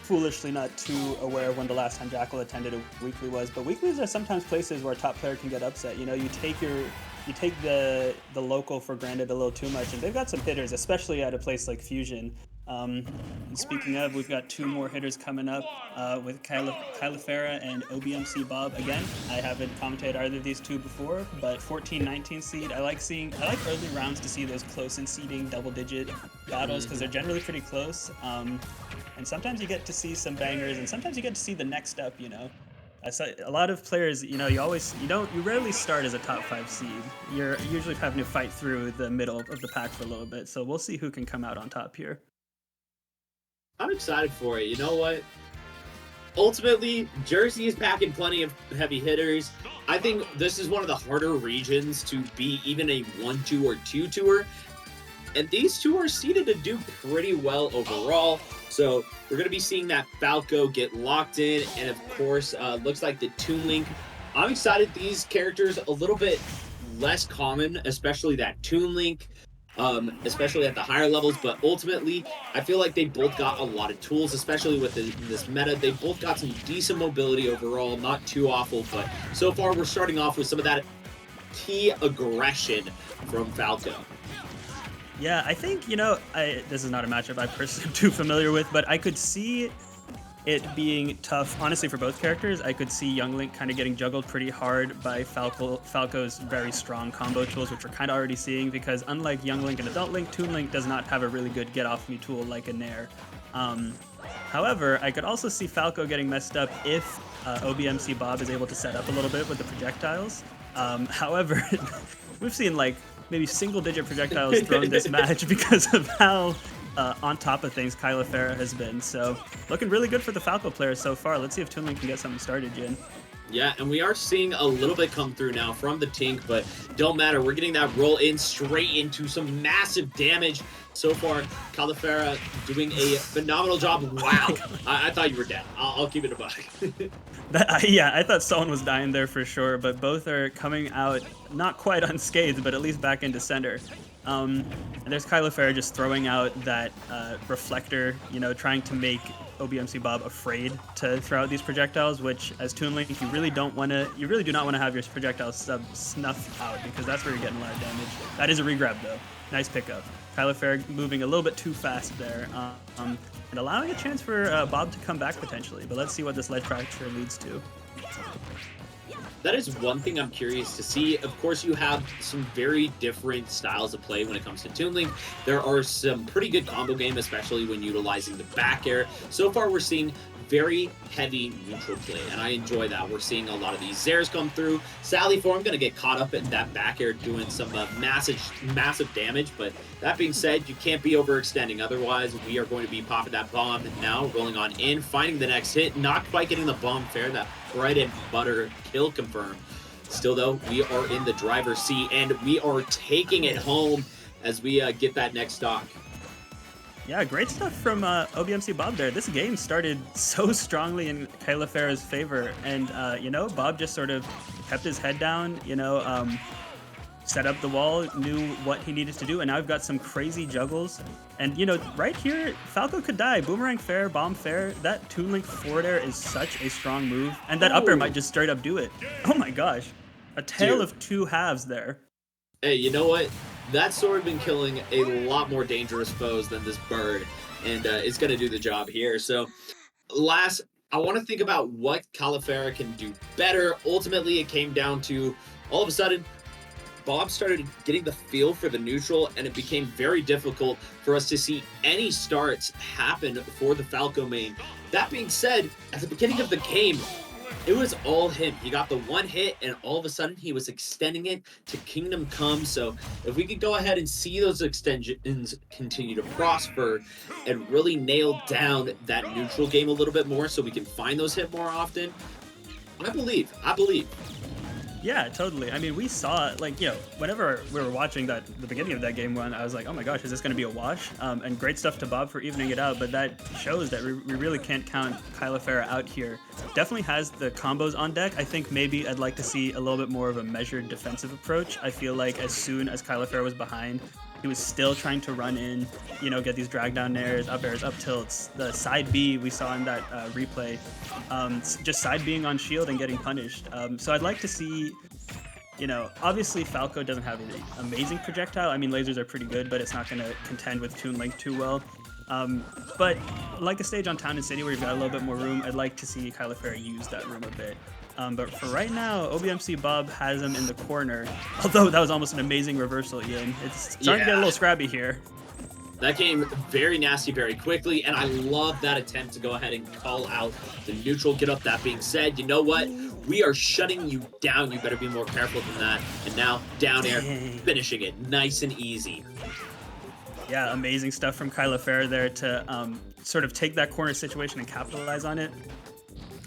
foolishly not too aware of when the last time Jackal attended a weekly was, but weeklies are sometimes places where a top player can get upset. You know, you take the local for granted a little too much, and they've got some hitters, especially at a place like Fusion. And speaking of, we've got two more hitters coming up with Caelifera and Obmcbob again. I haven't commentated either of these two before, but 14-19 seed. I like early rounds to see those close in seeding double-digit battles because they're generally pretty close. And sometimes you get to see some bangers, and sometimes you get to see the next up. You know, a lot of players, you know, you rarely start as a top 5 seed. You're usually having to fight through the middle of the pack for a little bit. So we'll see who can come out on top here. I'm excited for it. You know what? Ultimately, Jersey is packing plenty of heavy hitters. I think this is one of the harder regions to be even a 1-2 or 2-2er. And these two are seeded to do pretty well overall. So we're going to be seeing that Falco get locked in. And of course, looks like the Toon Link. I'm excited. These characters a little bit less common, especially that Toon Link. Especially at the higher levels, but ultimately, I feel like they both got a lot of tools, especially with this meta. They both got some decent mobility overall, not too awful, but so far we're starting off with some of that key aggression from Falco. Yeah, I think, you know, this is not a matchup I personally am too familiar with, but I could see it being tough, honestly, for both characters. I could see Young Link kind of getting juggled pretty hard by Falco's very strong combo tools, which we're kind of already seeing, because unlike Young Link and Adult Link, Toon Link does not have a really good get-off-me tool like a Nair. However, I could also see Falco getting messed up if Obmcbob is able to set up a little bit with the projectiles. However, we've seen like maybe single-digit projectiles thrown this match because of how on top of things Caelifera has been. So looking really good for the Falco players so far. Let's see if Toon Link can get something started, Jin. Yeah, and we are seeing a little bit come through now from the Tink, but don't matter. We're getting that roll in straight into some massive damage. So far, Caelifera doing a phenomenal job. Wow, I thought you were dead. I'll keep it a buck. Yeah, I thought someone was dying there for sure, but both are coming out not quite unscathed, but at least back into center. And there's Caelifera just throwing out that reflector, you know, trying to make Obmcbob afraid to throw out these projectiles, which as Toon Link, you really do not want to have your projectiles snuffed out, because that's where you're getting a lot of damage. That is a regrab though. Nice pickup. Caelifera moving a little bit too fast there, and allowing a chance for Bob to come back potentially, but let's see what this ledge fracture leads to. That is one thing I'm curious to see. Of course, you have some very different styles of play when it comes to Toon Link. There are some pretty good combo game, especially when utilizing the back air. So far, we're seeing very heavy neutral play, and I enjoy that. We're seeing a lot of these Zers come through. Caelifera, I'm going to get caught up in that back air doing some massive damage, but that being said, you can't be overextending. Otherwise, we are going to be popping that bomb now, rolling on in, finding the next hit, not quite getting the bomb fair, that bread and butter kill confirmed. Still, though, we are in the driver's seat, and we are taking it home as we get that next stock. Yeah, great stuff from Obmcbob there. This game started so strongly in Caelifera's favor, and you know, Bob just sort of kept his head down, you know, set up the wall, knew what he needed to do, and now we've got some crazy juggles. And you know, right here, Falco could die. Boomerang fair, bomb fair. That Toon Link forward air is such a strong move, and that up air might just straight up do it. Oh my gosh, a tale of two halves there. Hey, you know what? That sword been killing a lot more dangerous foes than this bird, and it's going to do the job here. So, last, I want to think about what Caelifera can do better. Ultimately, it came down to, all of a sudden, Bob started getting the feel for the neutral, and it became very difficult for us to see any starts happen for the Falco main. That being said, at the beginning of the game, it was all him. He got the one hit, and all of a sudden, he was extending it to Kingdom Come. So if we could go ahead and see those extensions continue to prosper and really nail down that neutral game a little bit more so we can find those hit more often, I believe. Yeah, totally. I mean, we saw, like, you know, whenever we were watching the beginning of that game one, I was like, oh my gosh, is this going to be a wash? And great stuff to Bob for evening it out, but that shows that we really can't count Caelifera out here. Definitely has the combos on deck. I think maybe I'd like to see a little bit more of a measured defensive approach. I feel like as soon as Caelifera was behind, He was still trying to run in, get these drag down airs, up airs, up tilts. The side B we saw in that replay, just side being on shield and getting punished. So I'd like to see, obviously Falco doesn't have an amazing projectile. I mean, lasers are pretty good, but it's not going to contend with Toon Link too well. But like a stage on Town and City where you've got a little bit more room, I'd like to see Caelifera use that room a bit. But for right now, Obmcbob has him in the corner. Although that was almost an amazing reversal, Ian. It's starting to get a little scrappy here. That came very nasty very quickly, and I love that attempt to go ahead and call out the neutral get up. That being said, you know what? We are shutting you down. You better be more careful than that. And now down air, finishing it nice and easy. Yeah, amazing stuff from Caelifera there to sort of take that corner situation and capitalize on it.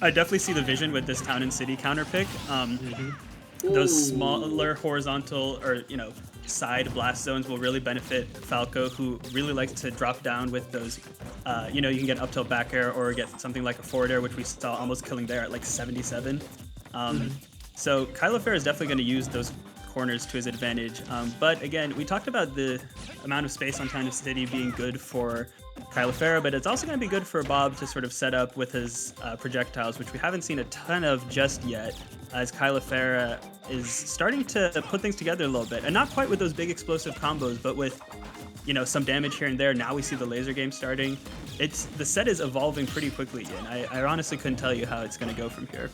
I definitely see the vision with this Town and City counter pick. Those smaller horizontal or, side blast zones will really benefit Falco, who really likes to drop down with those, you can get up tilt back air or get something like a forward air, which we saw almost killing there at like 77. So Caelifera is definitely going to use those corners to his advantage. But again, we talked about the amount of space on Town and City being good for Caelifera, but it's also going to be good for Bob to sort of set up with his projectiles, which we haven't seen a ton of just yet, as Caelifera is starting to put things together a little bit. And not quite with those big explosive combos, but with, some damage here and there. Now we see the laser game starting. The set is evolving pretty quickly, and I honestly couldn't tell you how it's going to go from here.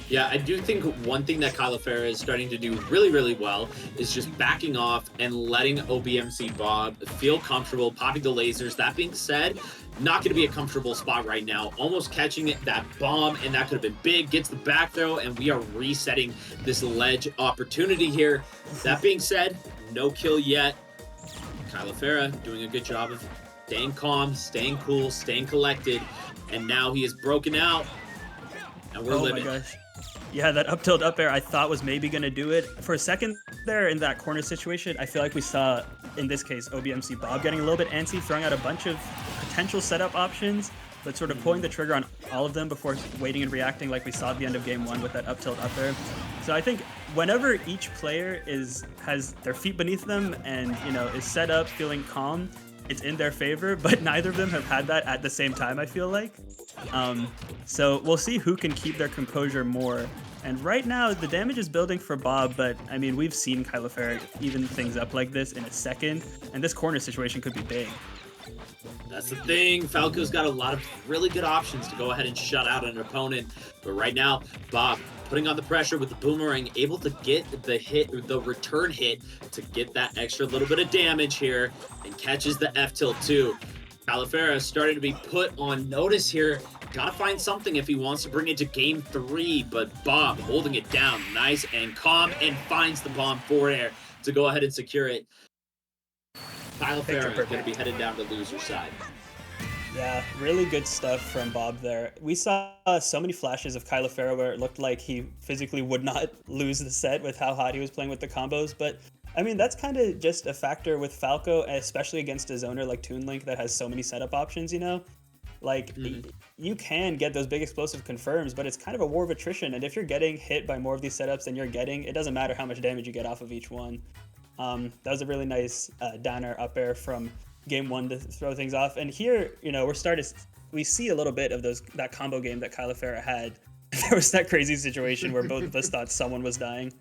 Yeah, I do think one thing that Caelifera is starting to do really, really well is just backing off and letting Obmcbob feel comfortable, popping the lasers. That being said, not going to be a comfortable spot right now. Almost catching it, that bomb, and that could have been big. Gets the back throw, and we are resetting this ledge opportunity here. That being said, no kill yet. Caelifera doing a good job of staying calm, staying cool, staying collected, and now he is broken out, and we're living. Oh my gosh. Yeah, that up tilt up air I thought was maybe going to do it. For a second there in that corner situation, I feel like we saw, in this case, Obmcbob getting a little bit antsy, throwing out a bunch of potential setup options, but sort of pulling the trigger on all of them before waiting and reacting like we saw at the end of game one with that up tilt up air. So I think whenever each player has their feet beneath them and, is set up feeling calm, it's in their favor, but neither of them have had that at the same time, I feel like. So we'll see who can keep their composure more. And right now, the damage is building for Bob, but I mean, we've seen Caelifera even things up like this in a second, and this corner situation could be big. That's the thing. Falco's got a lot of really good options to go ahead and shut out an opponent. But right now, Bob putting on the pressure with the boomerang, able to get the return hit to get that extra little bit of damage here, and catches the F tilt too. Caelifera starting to be put on notice here. Gotta find something if he wants to bring it to game 3, but Bob holding it down nice and calm and finds the bomb forward air to go ahead and secure it. Caelifera going to be headed down to loser side. Yeah, really good stuff from Bob there. We saw so many flashes of Caelifera where it looked like he physically would not lose the set with how hot he was playing with the combos, but I mean, that's kind of just a factor with Falco, especially against a zoner like Toon Link that has so many setup options, Like, you can get those big explosive confirms, but it's kind of a war of attrition, and if you're getting hit by more of these setups than you're getting, it doesn't matter how much damage you get off of each one. That was a really nice down air up air from game 1 to throw things off. And here, we see a little bit of that combo game that Caelifera had. There was that crazy situation where both of us thought someone was dying.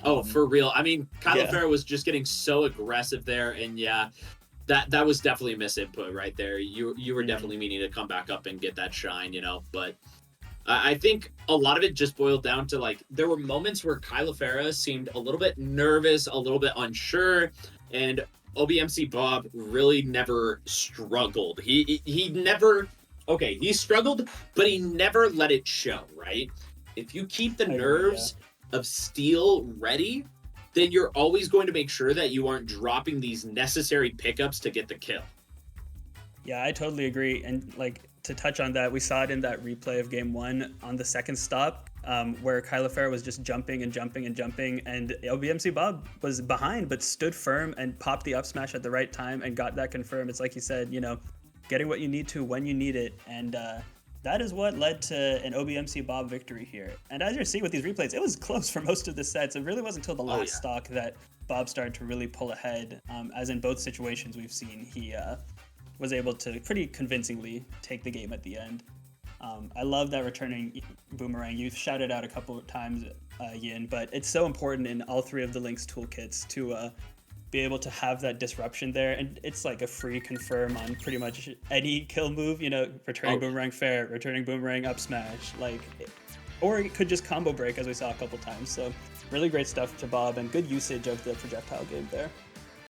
Oh, for real. I mean, Caelifera was just getting so aggressive there, and yeah, that was definitely a misinput right there. You were definitely meaning to come back up and get that shine, but I think a lot of it just boiled down to, like, there were moments where Caelifera seemed a little bit nervous, a little bit unsure, and Obmcbob really never struggled. He never, he struggled, but he never let it show, right? If you keep the nerves of steel ready, then you're always going to make sure that you aren't dropping these necessary pickups to get the kill. Yeah, I totally agree. And like, to touch on that, we saw it in that replay of game 1 on the second stop, where Caelifera was just jumping and jumping and jumping, and Obmcbob was behind but stood firm and popped the up smash at the right time and got that confirm. It's like you said, getting what you need to when you need it, and that is what led to an Obmcbob victory here. And as you're seeing with these replays, it was close for most of the sets. It really wasn't until the last stock that Bob started to really pull ahead, as in both situations we've seen, he was able to pretty convincingly take the game at the end. I love that returning boomerang. You've shouted out a couple of times, Yin, but it's so important in all three of the Link's toolkits to be able to have that disruption there. And it's like a free confirm on pretty much any kill move, you know, returning boomerang fair, returning boomerang up smash, like, or it could just combo break as we saw a couple times. So really great stuff to Bob and good usage of the projectile game there.